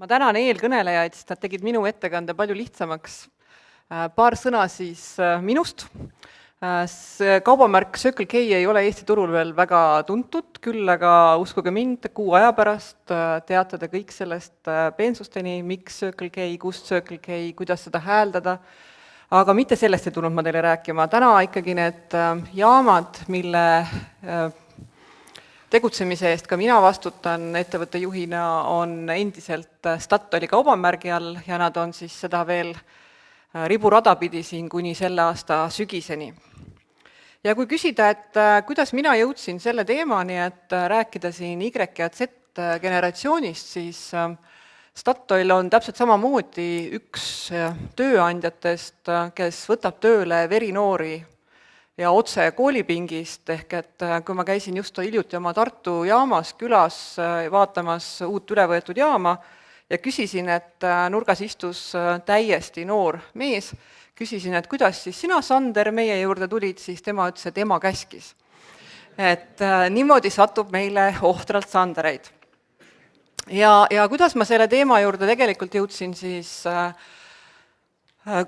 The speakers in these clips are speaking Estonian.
Ma tänan eelkõnelejaid, sest nad tegid minu ettekande palju lihtsamaks. Paar sõna siis minust. See kaubamärk Circle K ei ole Eesti turul veel väga tuntud, küll aga uskuge mind, kuu aja pärast teate te kõik sellest peensusteni, miks Circle K, kust Circle K, kuidas seda hääldada, aga mitte sellest ei tulnud ma teile rääkima. Täna ikkagi need jaamad, mille tegutsemise eest ka mina vastutan ettevõtte juhina, on endiselt Statoili kaubamärgi all ja nad on siis seda veel riburada pidi siin kuni selle aasta sügiseni. Ja kui küsida, et kuidas mina jõudsin selle teemani, et rääkida siin Y ja Z generatsioonist, siis Statoil on täpselt samamoodi üks tööandjatest, kes võtab tööle verinoori ja otse koolipingist, ehk et kui ma käisin just hiljuti oma Tartu jaamas külas vaatamas uut ülevõetud jaama ja küsisin, et nurgas istus täiesti noor mees, küsisin, et kuidas siis sina, Sander, meie juurde tulid, siis tema ütles, et ema käskis. Et niimoodi satub meile ohtralt Sandereid. Ja kuidas ma selle teema juurde tegelikult jõudsin, siis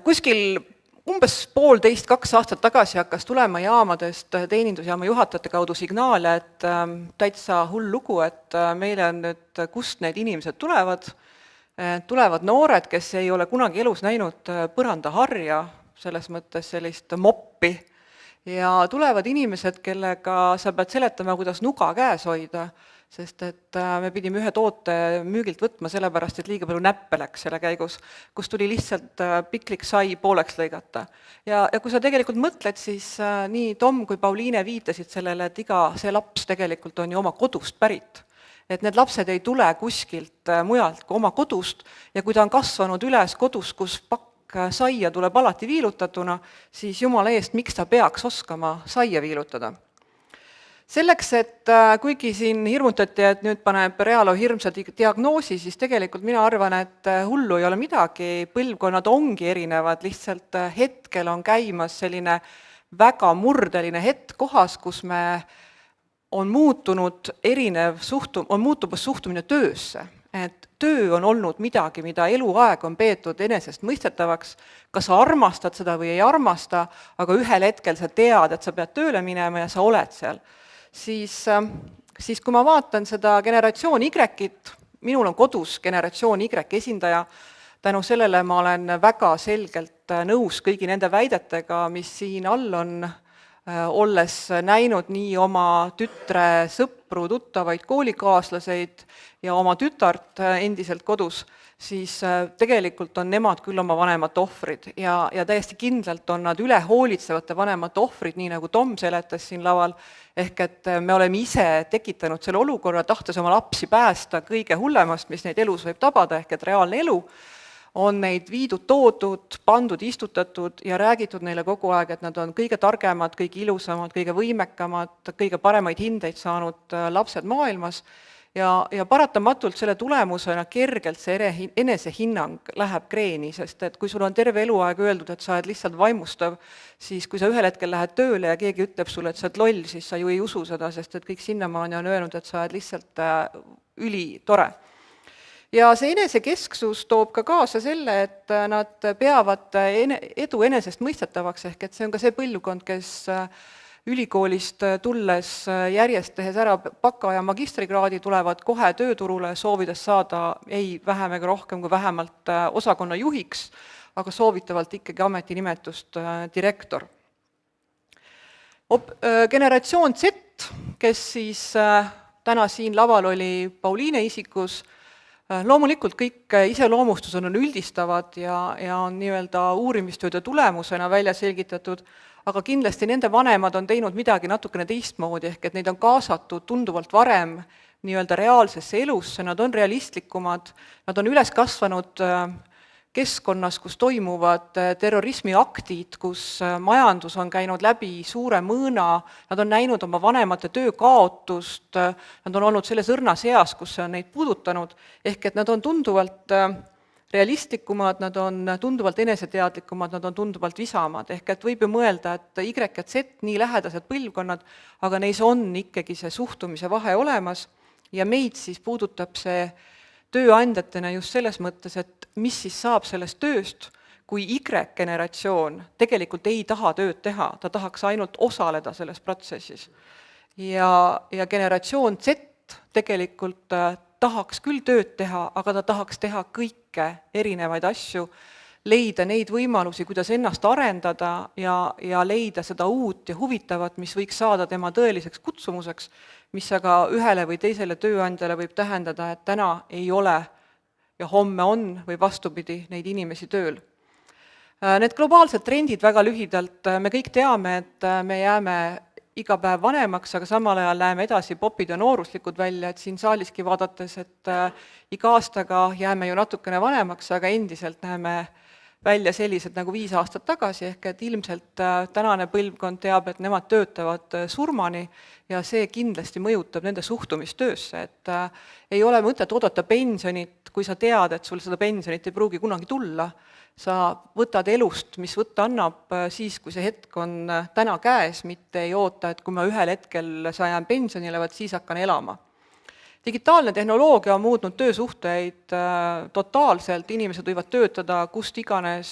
kuskil umbes 1,5–2 aastat tagasi hakkas tulema jaamadest teenindusjaama juhatajate kaudu signaale, et täitsa hull lugu, et meile on nüüd, kust need inimesed tulevad noored, kes ei ole kunagi elus näinud põrandaharja, selles mõttes sellist moppi, ja tulevad inimesed, kellega sa pead seletama, kuidas nuga käes hoida, sest et me pidime ühe toote müügilt võtma sellepärast, et liiga palju näppe läks selle käigus, kus tuli lihtsalt piklik sai pooleks lõigata. Ja kui sa tegelikult mõtled, siis nii Tom kui Pauliine viitasid sellele, et iga see laps tegelikult on ju oma kodust pärit. Et need lapsed ei tule kuskilt mujalt kui oma kodust ja kui ta on kasvanud üles kodus, kus pakk saia tuleb alati viilutatuna, siis jumala eest, miks ta peaks oskama saia viilutada. Selleks, et kuigi siin hirmutati, et nüüd paneb Realo hirmsa diagnoosi, siis tegelikult mina arvan, et hullu ei ole midagi, põlvkonnad ongi erinevad, lihtsalt hetkel on käimas selline väga murdeline hetk kohas, kus me on muutunud on muutumas suhtumine töösse, et töö on olnud midagi, mida eluaeg on peetud enesestmõistetavaks, kas sa armastad seda või ei armasta, aga ühel hetkel sa tead, et sa pead tööle minema ja sa oled seal. Siis kui ma vaatan seda generatsioon Y-it, minul on kodus generatsioon Y esindaja, tänu sellele ma olen väga selgelt nõus kõigi nende väidetega, mis siin all on, olles näinud nii oma tütre sõpru, tuttavaid koolikaaslased ja oma tütart endiselt kodus, siis tegelikult on nemad küll oma vanemate ohvrid ja täiesti kindlalt on nad ülehoolitsevate vanemate ohvrid, nii nagu Tom seletas siin laval, ehk et me oleme ise tekitanud selle olukorra, tahtes oma lapsi päästa kõige hullemast, mis neid elus võib tabada, ehk et reaalne elu, on neid viidud, toodud, pandud, istutatud ja räägitud neile kogu aeg, et nad on kõige targemad, kõige ilusamad, kõige võimekamad, kõige paremaid hindeid saanud lapsed maailmas ja paratamatult selle tulemusena kergelt see enesehinnang läheb kreeni, sest et kui sul on terve eluaeg öeldud, et sa oled lihtsalt vaimustav, siis kui sa ühel hetkel lähed tööle ja keegi ütleb sulle, et sa oled loll, siis sa ju ei usu seda, sest et kõik sinnamaani on öelnud, et sa oled lihtsalt ülitore. Ja see enesekesksus toob ka kaasa selle, et nad peavad edu enesest mõistetavaks, ehk et see on ka see põlvkond, kes ülikoolist tulles järjest tehes ära baka- ja magistrikraadi tulevad kohe tööturule, soovides saada ei vähem ega rohkem kui vähemalt osakonna juhiks, aga soovitavalt ikkagi ametinimetust direktor. Generatsioon Z, kes siis täna siin laval oli Pauliine isikus, loomulikult kõik iseloomustused on üldistavad ja on nii-öelda uurimistööde tulemusena välja selgitatud, aga kindlasti nende vanemad on teinud midagi natukene teistmoodi, ehk et neid on kaasatud tunduvalt varem nii-öelda reaalsesse elusse, nad on realistlikumad, nad on üles kasvanud keskkonnas, kus toimuvad terrorismiaktid, kus majandus on käinud läbi suure mõõna, nad on näinud oma vanemate töökaotust, nad on olnud selles õrnas eas, kus see on neid puudutanud, ehk et nad on tunduvalt realistlikumad, nad on tunduvalt eneseteadlikumad, nad on tunduvalt visamad, ehk et võib ju mõelda, et Y ja Z nii lähedased põlvkonnad, aga neis on ikkagi see suhtumise vahe olemas ja meid siis puudutab see tööandjatena just selles mõttes, et mis siis saab sellest tööst, kui Y-generatsioon tegelikult ei taha tööd teha, ta tahaks ainult osaleda selles protsessis. Ja generatsioon Z tegelikult tahaks küll tööd teha, aga ta tahaks teha kõike erinevaid asju, leida neid võimalusi, kuidas ennast arendada ja leida seda uut ja huvitavat, mis võiks saada tema tõeliseks kutsumuseks, mis aga ühele või teisele tööandjale võib tähendada, et täna ei ole ja homme on või vastupidi neid inimesi tööl. Need globaalsed trendid väga lühidalt, me kõik teame, et me jääme iga päev vanemaks, aga samal ajal näeme edasi popid ja nooruslikud välja, et siin saaliski vaadates, et iga aastaga jääme ju natukene vanemaks, aga endiselt näeme välja sellised nagu 5 aastat tagasi, ehk et ilmselt tänane põlvkond teab, et nemad töötavad surmani ja see kindlasti mõjutab nende suhtumist töösse, et ei ole mõtet oodata pensionit, kui sa tead, et sul seda pensionit ei pruugi kunagi tulla. Sa võtad elust, mis võtta annab siis, kui see hetk on täna käes, mitte ei oota, et kui ma ühel hetkel jään pensionile, siis hakkan elama. Digitaalne tehnoloogia on muutnud töösuhteid totaalselt, inimesed võivad töötada kust iganes,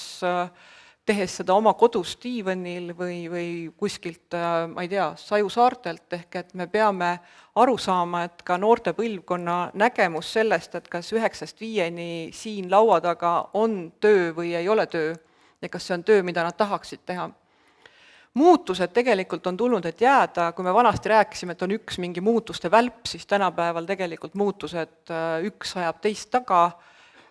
tehes seda oma kodus diivanil või kuskilt, ma ei tea, Sajusaartelt, ehk et me peame aru saama, et ka noorte põlvkonna nägemus sellest, et kas 9–5 siin laua taga on töö või ei ole töö ja kas see on töö, mida nad tahaksid teha. Muutused tegelikult on tulnud, et jääda, kui me vanasti rääkisime, et on üks mingi muutuste välp, siis tänapäeval tegelikult muutused üks ajab teist taga,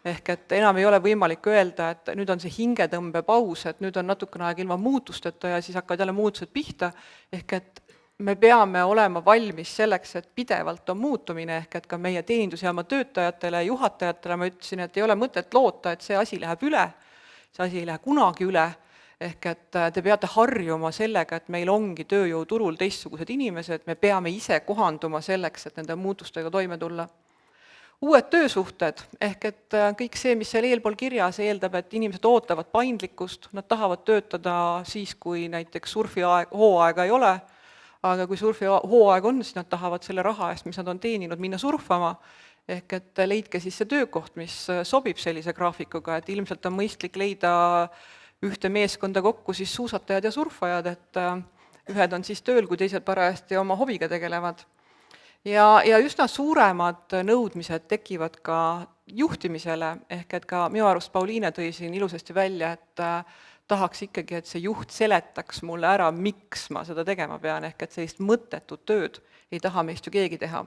ehk et enam ei ole võimalik öelda, et nüüd on see hingetõmbepaus, et nüüd on natukene aeg ilma muutusteta ja siis hakkavad jälle muutused pihta, ehk et me peame olema valmis selleks, et pidevalt on muutumine, ehk et ka meie teenindusjaama töötajatele ja juhatajatele ma ütlesin, et ei ole mõtet loota, et see asi läheb üle, see asi ei lähe kunagi üle, ehk et te peate harjuma sellega, et meil ongi tööjõuturul teistsugused inimesed, me peame ise kohanduma selleks, et nende muutustega toime tulla. Uued töösuhted, ehk et kõik see, mis seal eelpool kirjas, eeldab, et inimesed ootavad paindlikkust, nad tahavad töötada siis, kui näiteks surfihooaega ei ole, aga kui surfihooaeg on, siis nad tahavad selle raha eest, mis nad on teeninud, minna surfama, ehk et leidke siis see töökoht, mis sobib sellise graafikuga, et ilmselt on mõistlik leida ühte meeskonda kokku siis suusatajad ja surfajad, et ühed on siis tööl, kui teised parajasti oma hobiga tegelevad. Ja üsna suuremad nõudmised tekivad ka juhtimisele, ehk et ka minu arust Pauliine tõi siin ilusasti välja, et tahaks ikkagi, et see juht seletaks mulle ära, miks ma seda tegema pean, ehk et sellist mõttetut tööd ei taha meist ju keegi teha.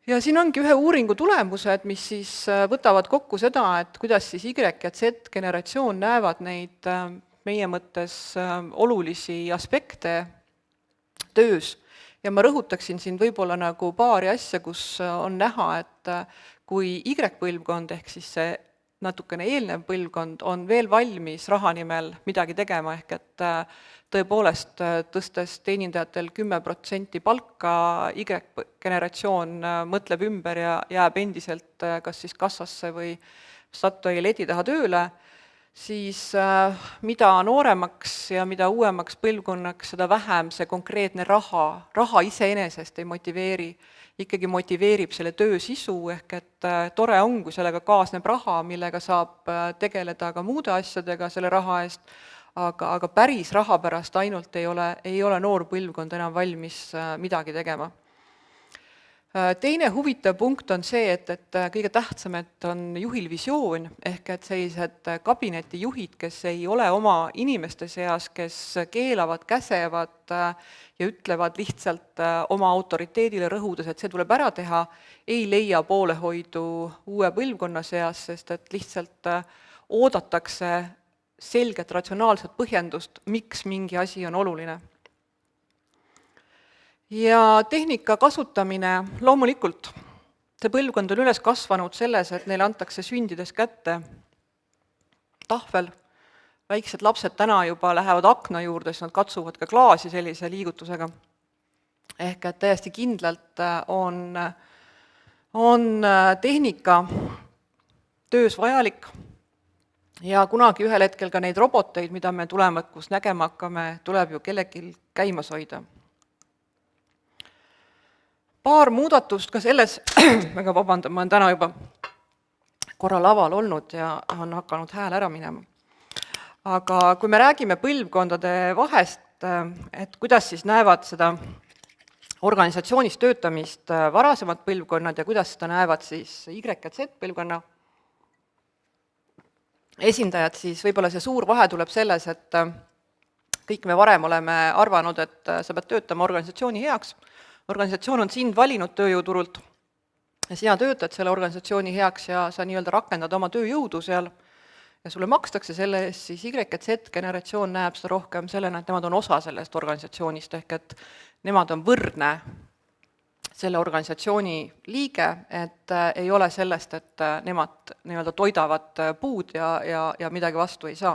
Ja siin ongi ühe uuringu tulemused, mis siis võtavad kokku seda, et kuidas siis Y ja Z generatsioon näevad neid meie mõttes olulisi aspekte töös. Ja ma rõhutaksin siin võib-olla nagu paari asja, kus on näha, et kui Y-põlvkond ehk siis see natukene eelnev põlvkond on veel valmis raha nimel midagi tegema, ehk et tõepoolest tõstes teenindajatel 10% palka, Y-generatsioon mõtleb ümber ja jääb endiselt kas siis kassasse või Statoili leti taha tööle, siis mida nooremaks ja mida uuemaks põlvkonnaks, seda vähem see konkreetne raha iseenesest ei motiveeri, ikkagi motiveerib selle töö sisu, ehk et tore on, kui sellega kaasneb raha, millega saab tegeleda ka muude asjadega selle raha eest, aga päris raha pärast ainult ei ole noor põlvkond enam valmis midagi tegema. Teine huvitav punkt on see, et kõige tähtsam, et on juhil visioon, ehk et sellised kabinetijuhid, kes ei ole oma inimeste seas, kes keelavad, käsevad ja ütlevad lihtsalt oma autoriteedile rõhudes, et see tuleb ära teha, ei leia poolehoidu uue põlvkonna seas, sest et lihtsalt oodatakse selget ratsionaalset põhjendust, miks mingi asi on oluline. Ja tehnika kasutamine, loomulikult, see põlvkond on üles kasvanud selles, et neile antakse sündides kätte tahvel, väiksed lapsed täna juba lähevad akna juurde, siis nad katsuvad ka klaasi sellise liigutusega. Ehk et täiesti kindlalt on tehnika töös vajalik ja kunagi ühel hetkel ka neid roboteid, mida me tulevikus nägema hakkame, tuleb ju kellelgi käimas hoida. Paar muudatust ka selles, väga vabandan, ma olen täna juba korra laval olnud ja on hakanud hääl ära minema. Aga kui me räägime põlvkondade vahest, et kuidas siis näevad seda organisatsioonis töötamist varasemad põlvkonnad ja kuidas seda näevad siis Y ja Z põlvkonna esindajad, siis võib-olla see suur vahe tuleb selles, et kõik me varem oleme arvanud, et sa pead töötama organisatsiooni heaks. Organisatsioon on sind valinud tööjõuturult ja sina töötad selle organisatsiooni heaks ja sa nii-öelda rakendad oma tööjõudu seal ja sulle makstakse selle eest, siis Y ja Z generatsioon näeb seda rohkem sellena, et nemad on osa sellest organisatsioonist, ehk et nemad on võrdne selle organisatsiooni liige, et ei ole sellest, et nemad nii-öelda toidavad puud ja midagi vastu ei saa.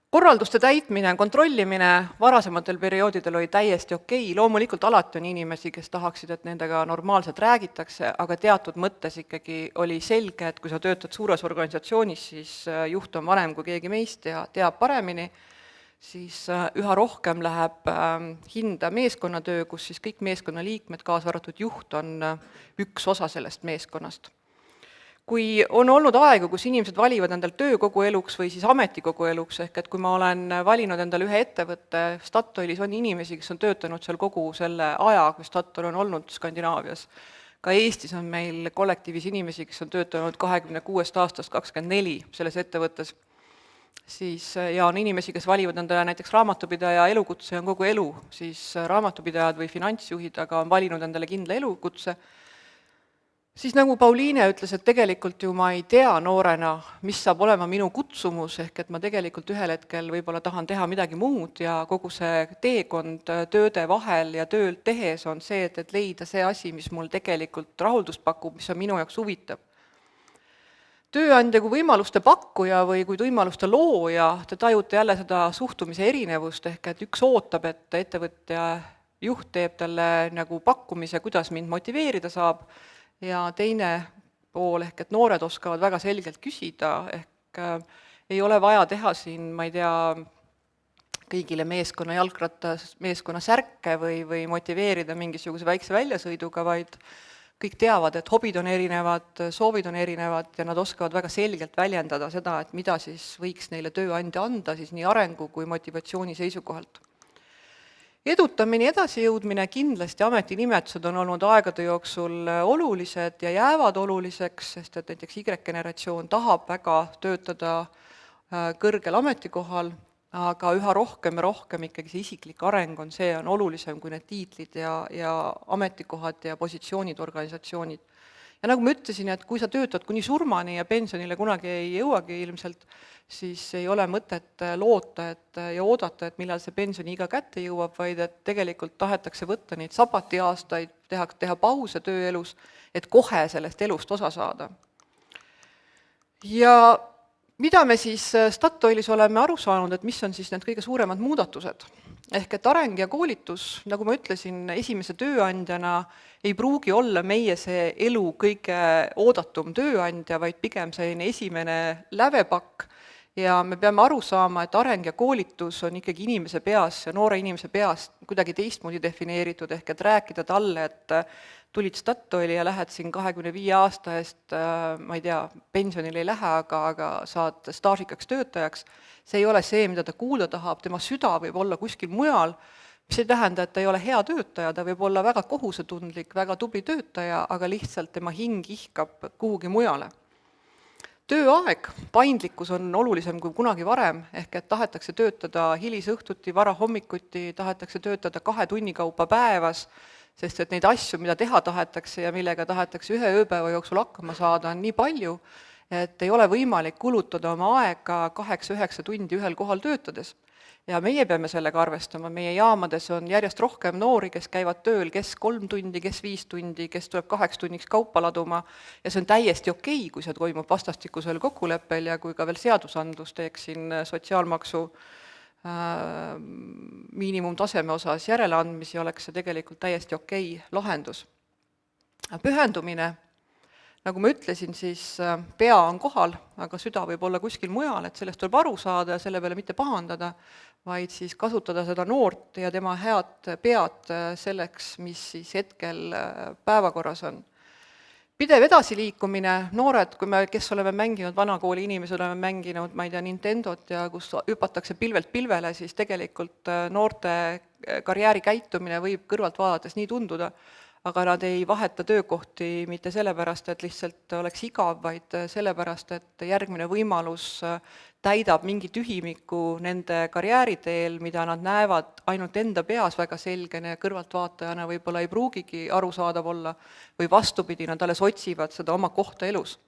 Korralduste täitmine, kontrollimine varasematel perioodidel oli täiesti okei, loomulikult alati on inimesi, kes tahaksid, et nendega normaalselt räägitakse, aga teatud mõttes ikkagi oli selge, et kui sa töötad suures organisatsioonis, siis juht on vanem kui keegi meist ja teab paremini, siis üha rohkem läheb hinda meeskonnatöö, kus siis kõik meeskonnaliikmed, kaasa arvatud juht, on üks osa sellest meeskonnast. Kui on olnud aegu, kus inimesed valivad endal töö kogu eluks või siis ameti kogu eluks, ehk et kui ma olen valinud endale ühe ettevõtte, Statoilis on inimesi, kes on töötanud seal kogu selle aja, kui Statoil on olnud Skandinaavias. Ka Eestis on meil kollektiivis inimesi, kes on töötanud 26 aastast 24 selles ettevõttes. Ja on inimesi, kes valivad endale näiteks raamatupidaja elukutse ja on kogu elu, siis raamatupidajad või finantsjuhid, aga on valinud endale kindla elukutse. Siis nagu Pauliine ütles, et tegelikult ju ma ei tea noorena, mis saab olema minu kutsumus, ehk et ma tegelikult ühel hetkel võib-olla tahan teha midagi muud ja kogu see teekond tööde vahel ja töölt tehes on see, et leida see asi, mis mul tegelikult rahuldust pakub, mis on minu jaoks huvitav. Tööandja kui võimaluste pakkuja või kui võimaluste looja, te tajute jälle seda suhtumise erinevust, ehk et üks ootab, et ettevõtja juht teeb talle nagu pakkumise, kuidas mind motiveerida saab, ja teine pool, ehk et noored oskavad väga selgelt küsida, ehk ei ole vaja teha siin, ma ei tea, kõigile meeskonna jalgrattas, meeskonna särke või motiveerida mingisuguse väikse väljasõiduga, vaid kõik teavad, et hobid on erinevad, soovid on erinevad ja nad oskavad väga selgelt väljendada seda, et mida siis võiks neile tööandja anda siis nii arengu kui motivatsiooni seisukohalt. Edutamine, edasijõudmine, kindlasti ametinimetused on olnud aegade jooksul olulised ja jäävad oluliseks, sest et näiteks Y-generatsioon tahab väga töötada kõrgel ametikohal, aga üha rohkem ja rohkem ikkagi see isiklik areng on see, on olulisem kui need tiitlid ja ametikohad ja positsioonid, organisatsioonid. Ja nagu ma ütlesin, et kui sa töötad kuni surmani ja pensionile kunagi ei jõuagi ilmselt, siis ei ole mõtet loota ja oodata, et millal see pensioniiga kätte jõuab, vaid et tegelikult tahetakse võtta neid sabatiaastaid, teha pause tööelus, et kohe sellest elust osa saada. Ja mida me siis Statoilis oleme aru saanud, et mis on siis need kõige suuremad muudatused? Ehk et areng ja koolitus, nagu ma ütlesin, esimese tööandjana ei pruugi olla meie see elu kõige oodatum tööandja, vaid pigem selline esimene lävepakk ja me peame aru saama, et areng ja koolitus on ikkagi inimese peas ja noore inimese peas kuidagi teistmoodi defineeritud, ehk et rääkida talle, et tulid Statoili ja lähed siin 25 aasta eest, ma ei tea, pensionile ei lähe, aga saad staažikaks töötajaks, see ei ole see, mida ta kuulda tahab, tema süda võib olla kuskil mujal, mis ei tähenda, et ta ei ole hea töötaja, ta võib olla väga kohusetundlik, väga tubli töötaja, aga lihtsalt tema hing ihkab kuhugi mujale. Tööaeg, paindlikkus on olulisem kui kunagi varem, ehk et tahetakse töötada hilisõhtuti, varahommikuti, tahetakse töötada 2 tunni kaupa päevas, sest et neid asju, mida teha tahetakse ja millega tahetakse ühe ööpäeva jooksul hakkama saada, on nii palju, et ei ole võimalik kulutada oma aega 8-9 tundi ühel kohal töötades. Ja meie peame sellega arvestama, meie jaamades on järjest rohkem noori, kes käivad tööl, kes 3 tundi, kes 5 tundi, kes tuleb 8 tunniks kaupa laduma ja see on täiesti okei, kui see toimub vastastikusel kokkuleppel ja kui ka veel seadusandlus teeks siin sotsiaalmaksu miinimumtaseme osas järeleandmisi, oleks see tegelikult täiesti okei lahendus. Pühendumine, nagu ma ütlesin, siis pea on kohal, aga süda võib olla kuskil mujal, et sellest tuleb aru saada ja selle peale mitte pahandada, vaid siis kasutada seda noort ja tema head pead selleks, mis siis hetkel päevakorras on. Pidev edasiliikumine, noored, kui me, kes oleme mänginud, vanakooli inimesed oleme mänginud, ma ei tea, Nintendot ja kus hüpatakse pilvelt pilvele, siis tegelikult noorte karjäärikäitumine võib kõrvalt vaadates nii tunduda, aga nad ei vaheta töökohti mitte sellepärast, et lihtsalt oleks igav, vaid sellepärast, et järgmine võimalus täidab mingi tühimiku nende karjääriteel, mida nad näevad ainult enda peas väga selgena ja kõrvaltvaatajana võib-olla ei pruugigi arusaadav olla, või vastupidi, nad alles otsivad seda oma kohta elus.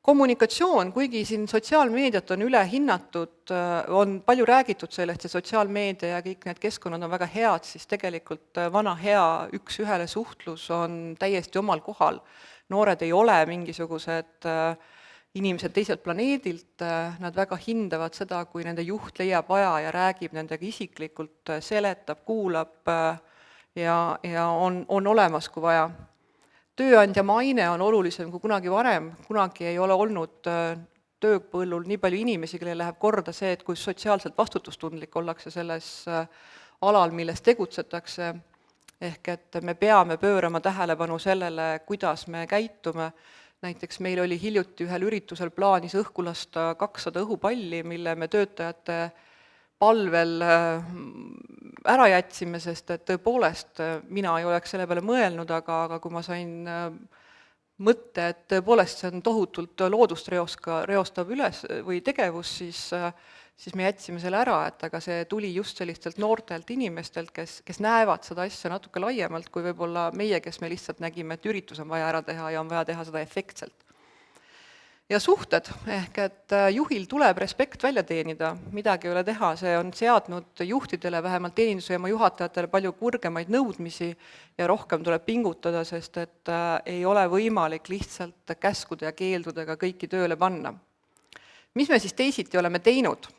Kommunikatsioon, kuigi siin sotsiaalmeediat on üle hinnatud, on palju räägitud sellest, et sotsiaalmeedia ja kõik need keskkonnad on väga head, siis tegelikult vana hea üks-ühele suhtlus on täiesti omal kohal. Noored ei ole mingisugused inimesed teiselt planeedilt, nad väga hindavad seda, kui nende juht leiab aja ja räägib nendega isiklikult, seletab, kuulab ja on olemas, kui vaja. Tööandja maine on olulisem kui kunagi varem, kunagi ei ole olnud tööpõllul nii palju inimesi, kellel läheb korda see, et kui sotsiaalselt vastutustundlik ollakse selles alal, milles tegutsetakse, ehk et me peame pöörama tähelepanu sellele, kuidas me käitume. Näiteks meil oli hiljuti ühel üritusel plaanis õhku lasta 200 õhupalli, mille me töötajate palvel ära jätsime, sest et tõepoolest mina ei oleks selle peale mõelnud, aga kui ma sain mõtte, et tõepoolest see on tohutult loodust reostav üles või tegevus, siis me jätsime selle ära, et aga see tuli just sellistelt noortelt inimestelt, kes näevad seda asja natuke laiemalt kui võib-olla meie, kes me lihtsalt nägime, et üritus on vaja ära teha ja on vaja teha seda efektselt. Ja suhted, ehk et juhil tuleb respekt välja teenida, midagi ei ole teha, see on seadnud juhtidele, vähemalt teenindusjaama juhatajatele palju kõrgemaid nõudmisi ja rohkem tuleb pingutada, sest et ei ole võimalik lihtsalt käskude ja keeldudega kõiki tööle panna. Mis me siis teisiti oleme teinud?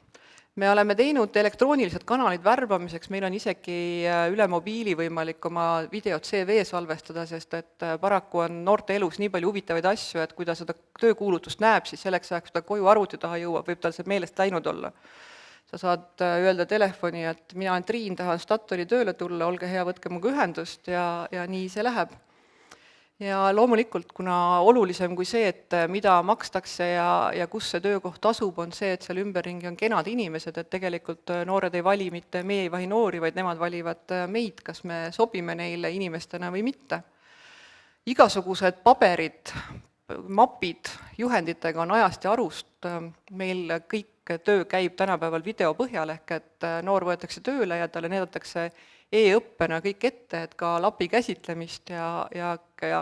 Me oleme teinud elektroonilised kanalid värbamiseks, meil on isegi üle mobiili võimalik oma videot CV salvestada, sest et paraku on noorte elus nii palju huvitavaid asju, et kui ta seda töökuulutust näeb, siis selleks ajaks, kui ta koju arvuti taha jõuab, võib tal see meelest läinud olla. Sa saad öelda telefoni, et mina olen Triin, tahan Statoili tööle tulla, olge hea, võtke muga ühendust ja nii see läheb. Ja loomulikult, kuna olulisem kui see, et mida makstakse ja kus see töökoht asub, on see, et seal ümberringi on kenad inimesed, et tegelikult noored ei vali mitte meie ei vahi noori, vaid nemad valivad meid, kas me sobime neile inimestena või mitte. Igasugused paberid, mapid juhenditega on ajast ja arust, meil kõik töö käib tänapäeval video põhjal, ehk et noor võetakse tööle ja talle näidatakse e-õppena kõik ette, et ka lapi käsitlemist ja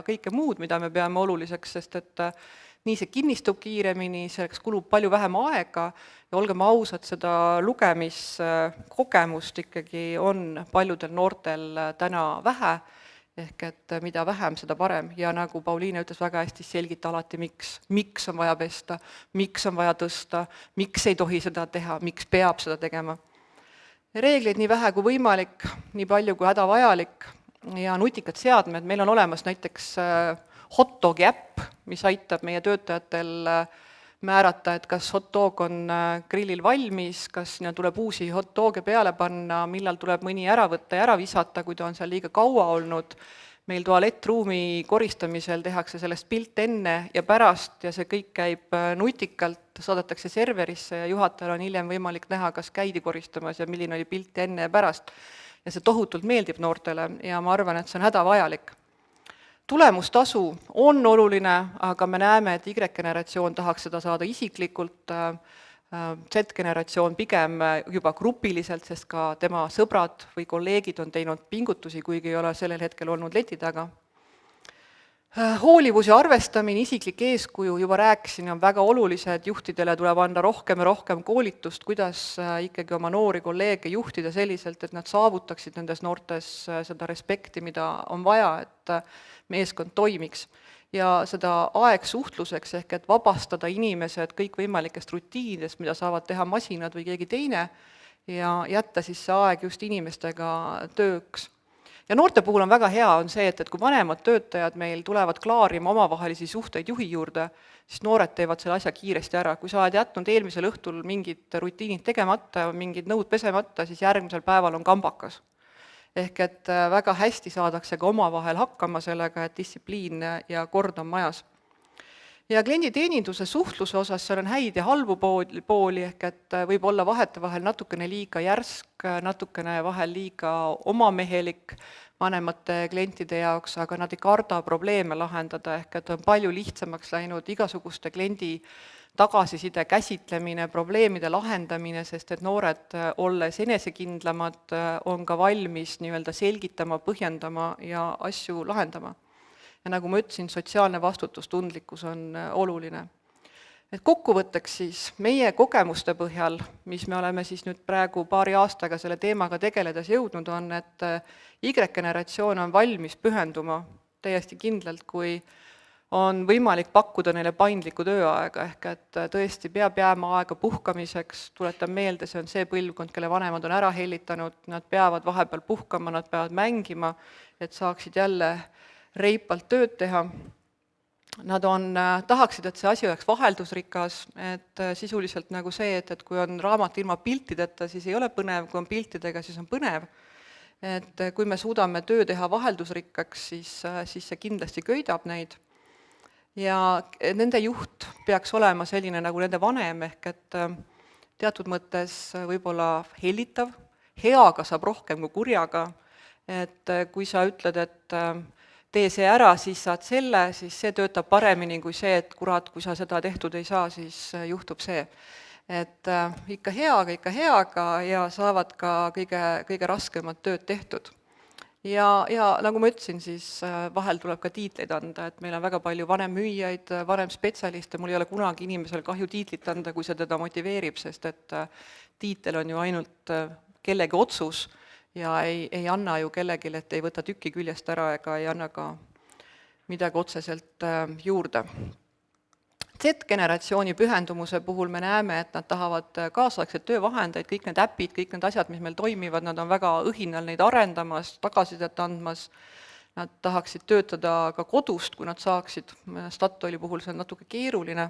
kõike muud, mida me peame oluliseks, sest et nii see kinnistub kiiremini, selleks kulub palju vähem aega ja olgem ausad, seda lugemiskogemust ikkagi on paljudel noortel täna vähe, ehk et mida vähem, seda parem. Ja nagu Pauliine ütles väga hästi, selgita alati miks. Miks on vaja pesta, miks on vaja tõsta, miks ei tohi seda teha, miks peab seda tegema. Reegleid nii vähe kui võimalik, nii palju kui hädavajalik ja nutikad seadmed. Meil on olemas näiteks hot-dogi äpp, mis aitab meie töötajatel määrata, et kas hot-dog on grillil valmis, kas tuleb uusi hot-doge peale panna, millal tuleb mõni ära võtta ja ära visata, kui ta on seal liiga kaua olnud. Meil tualettruumi koristamisel tehakse sellest pilt enne ja pärast ja see kõik käib nutikalt, saadetakse serverisse ja juhatajal on hiljem võimalik näha, kas käidi koristamas ja milline oli pilt enne ja pärast. Ja see tohutult meeldib noortele ja ma arvan, et see on hädavajalik. Tulemustasu on oluline, aga me näeme, et Y-generatsioon tahaks seda saada isiklikult, Z-generatsioon pigem juba grupiliselt, sest ka tema sõbrad või kolleegid on teinud pingutusi, kuigi ei ole sellel hetkel olnud leti taga. Hoolivus ja arvestamine, isiklik eeskuju, juba rääkisin, on väga olulised, juhtidele tuleb anda rohkem ja rohkem koolitust, kuidas ikkagi oma noori kolleege juhtida selliselt, et nad saavutaksid nendes noortes seda respekti, mida on vaja, et meeskond toimiks. Ja seda aegsuhtluseks ehk et vabastada inimesed kõikvõimalikest rutiinidest, mida saavad teha masinad või keegi teine ja jätta siis see aeg just inimestega tööks. Ja noorte puhul on väga hea on see, et kui vanemad töötajad meil tulevad klaarima omavahelisi suhteid juhi juurde, siis noored teevad selle asja kiiresti ära. Kui sa oled jätnud eelmisel õhtul mingid rutiinid tegemata, mingid nõud pesemata, siis järgmisel päeval on kambakas. Ehk et väga hästi saadakse ka omavahel hakkama sellega, et distsipliin ja kord on majas. Ja klienditeeninduse suhtluse osas seal on häid ja halbu pooli, ehk et võib olla vahetevahel natukene liiga järsk, natukene vahel liiga omamehelik vanemate klientide jaoks, aga nad ei karda probleeme lahendada, ehk et on palju lihtsamaks läinud igasuguste kliendi tagasiside käsitlemine, probleemide lahendamine, sest et noored, olles enesekindlamad, on ka valmis nii-öelda selgitama, põhjendama ja asju lahendama. Ja nagu ma ütlesin, sotsiaalne vastutustundlikkus on oluline. Et kokkuvõtteks siis meie kogemuste põhjal, mis me oleme siis nüüd praegu paari aastaga selle teemaga tegeledes jõudnud, on, et Y-generatsioon on valmis pühenduma täiesti kindlalt, kui on võimalik pakkuda neile paindlikku tööaega, ehk et tõesti peab jääma aega puhkamiseks, tuletan meelde, see on see põlvkond, kelle vanemad on ära hellitanud, nad peavad vahepeal puhkama, nad peavad mängima, et saaksid jälle reipalt tööd teha. Nad tahaksid, et see asi oleks vaheldusrikas, et sisuliselt nagu see, et kui on raamat ilma piltideta, siis ei ole põnev, kui on piltidega, siis on põnev. Et kui me suudame töö teha vaheldusrikkaks, siis see kindlasti köidab neid. Ja nende juht peaks olema selline nagu nende vanem, ehk et teatud mõttes võib-olla hellitav, heaga saab rohkem kui kurjaga, et kui sa ütled, et tee see ära, siis saad selle, siis see töötab paremini kui see, et kurat, kui sa seda tehtud ei saa, siis juhtub see. Et ikka heaga ja saavad ka kõige raskemad tööd tehtud. Ja nagu ma ütlesin, siis vahel tuleb ka tiitleid anda, et meil on väga palju vanem müüjaid, vanem spetsialiste, mul ei ole kunagi inimesel kahju tiitlit anda, kui see teda motiveerib, sest et tiitel on ju ainult kellegi otsus, ja ei anna ju kellelegi, et ei võta tükki küljest ära ega ei anna ka midagi otseselt juurde. Z-generatsiooni pühendumuse puhul me näeme, et nad tahavad kaasaegseid töövahendeid, kõik need äpid, kõik need asjad, mis meil toimivad, nad on väga õhinal neid arendamas, tagasisidet andmas, nad tahaksid töötada ka kodust, kui nad saaksid, Statoili puhul see on natuke keeruline.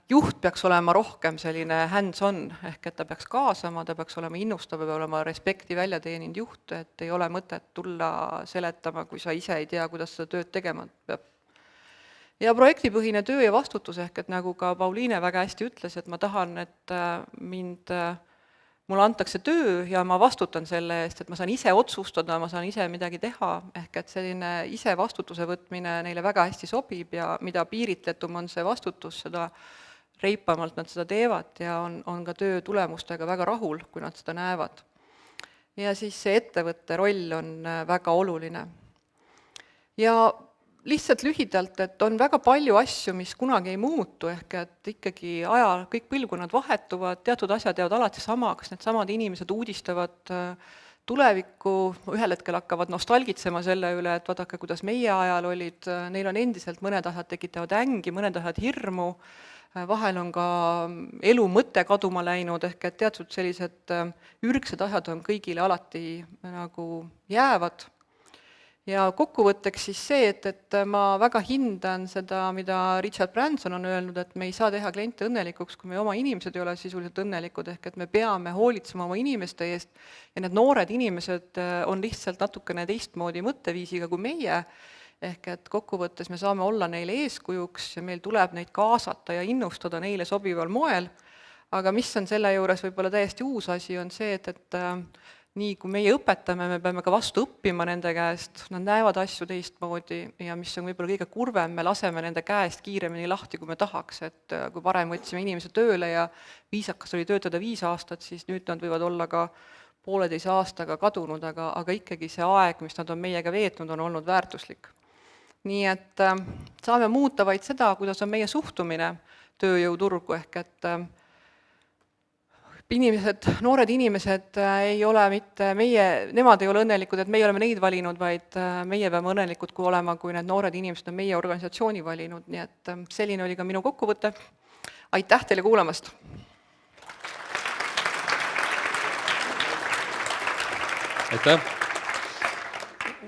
Juht peaks olema rohkem selline hands-on, ehk et ta peaks kaasama, ta peaks olema innustav, peab olema respekti välja teeninud juht, et ei ole mõtet tulla seletama, kui sa ise ei tea, kuidas seda tööd tegema peab. Ja projektipõhine töö ja vastutus, ehk et nagu ka Pauliine väga hästi ütles, et ma tahan, et mulle antakse töö ja ma vastutan selle eest, et ma saan ise otsustada, ma saan ise midagi teha, ehk et selline ise vastutuse võtmine neile väga hästi sobib ja mida piiritletum on see vastutus, seda reipamalt nad seda teevad ja on ka töö tulemustega väga rahul, kui nad seda näevad. Ja siis see ettevõtte roll on väga oluline. Ja lihtsalt lühidalt, et on väga palju asju, mis kunagi ei muutu, ehk et ikkagi ajal kõik põlvkonnad vahetuvad, teatud asjad jäävad alati samaks, need samad inimesed uudistavad tulevikku, ühel hetkel hakkavad nostalgitsema selle üle, et vaadake, kuidas meie ajal olid, neil on endiselt mõned asjad tekitavad ängi, mõned asjad hirmu, vahel on ka elu mõte kaduma läinud, ehk et teatud sellised ürgsed asjad on kõigile alati nagu jäävad. Ja kokkuvõtteks siis see, et ma väga hindan seda, mida Richard Branson on öelnud, et me ei saa teha kliente õnnelikuks, kui meie oma inimesed ei ole sisuliselt õnnelikud, ehk et me peame hoolitsema oma inimeste eest ja need noored inimesed on lihtsalt natukene teistmoodi mõtteviisiga kui meie, ehk et kokkuvõttes me saame olla neile eeskujuks ja meil tuleb neid kaasata ja innustada neile sobival moel, aga mis on selle juures võib-olla täiesti uus asi, on see, et nii kui meie õpetame, me peame ka vastu õppima nende käest, nad näevad asju teistmoodi ja mis on võib-olla kõige kurvem, me laseme nende käest kiiremini lahti, kui me tahaks, et kui varem võtsime inimese tööle ja viisakas oli töötada 5 aastat, siis nüüd nad võivad olla ka 1,5 aastaga kadunud, aga ikkagi see aeg, mis nad on meiega veetnud, on olnud väärtuslik. Nii et saame muuta vaid seda, kuidas on meie suhtumine tööjõuturgu, ehk et noored inimesed ei ole mitte meie, nemad ei ole õnnelikud, et meie oleme neid valinud, vaid meie peame õnnelikud olema, kui need noored inimesed on meie organisatsiooni valinud, nii et selline oli ka minu kokkuvõte. Aitäh teile kuulamast! Aitäh!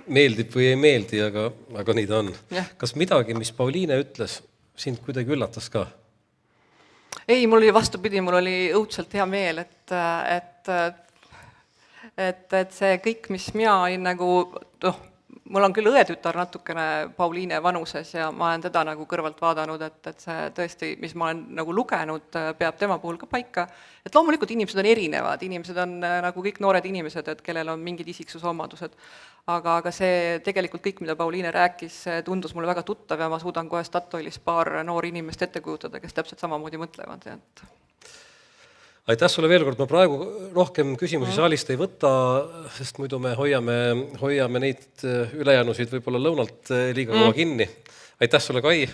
meeldib või ei meeldi, aga nii ta on. Jah. Kas midagi, mis Pauliine ütles, sind kuidagi üllatas ka? Ei, mul oli vastupidi, mul oli õudselt hea meel, et see kõik, mis mina olin nagu, mul on küll õetütar natukene Pauliine vanuses ja ma olen teda nagu kõrvalt vaadanud, et see tõesti, mis ma olen nagu lugenud, peab tema puhul ka paika. Et loomulikult inimesed on erinevad, inimesed on nagu kõik noored inimesed, et kellel on mingid isiksusomadused. Aga see tegelikult kõik, mida Pauliine rääkis, tundus mulle väga tuttav ja ma suudan kohe Statoilis paar noori inimest ette kujutada, kes täpselt samamoodi mõtlevad. Aitäh sulle veel kord, ma praegu rohkem küsimusi saalist ei võta, sest muidu me hoiame neid ülejäänusid võib-olla lõunalt liiga kaua kinni. Aitäh sulle, Kai!